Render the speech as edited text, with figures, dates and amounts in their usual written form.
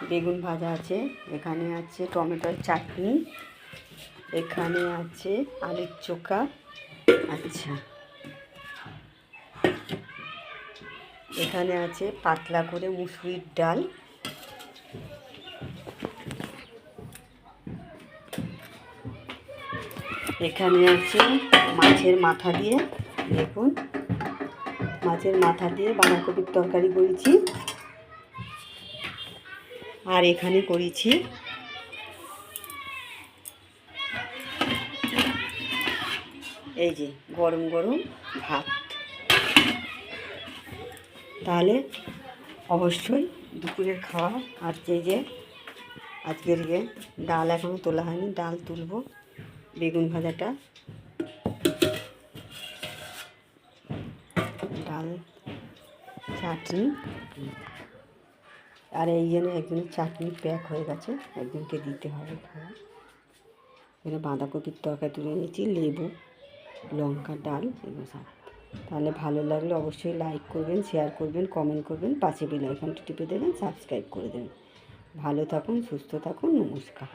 বেগুন ভাজা আছে, এখানে আছে টমেটোর চাটনি, এখানে আছে আলুর চোখা। আচ্ছা, এখানে আছে পাতলা করে মুসুরির ডাল, এখানে আছে মাছের মাথা দিয়ে, দেখুন মাছের মাথা দিয়ে বাঁধাকপির তরকারি করেছি। আর এখানে করেছি এই যে গরম গরম ভাত। তাহলে অবশ্যই দুপুরের খাওয়া। আর যে আজকের ডাল এখনও তোলা হয়নি, ডাল তুলব। বেগুন ভাজাটা, ডাল, চাটনি। আর এই জন্য একজনের চাটনি প্যাক হয়ে গেছে, একজনকে দিতে হবে খাওয়া। এখানে বাঁধাকপির তরকারি তুলে নিয়েছি, লেবু, লঙ্কা, ডাল, এগুলো সব। তাহলে ভালো লাগলে অবশ্যই লাইক করবেন, শেয়ার করবেন, কমেন্ট করবেন, পাশে বেল আইকনটি টিপে দেবেন, সাবস্ক্রাইব করে দেবেন। ভালো থাকুন, সুস্থ থাকুন, নমস্কার।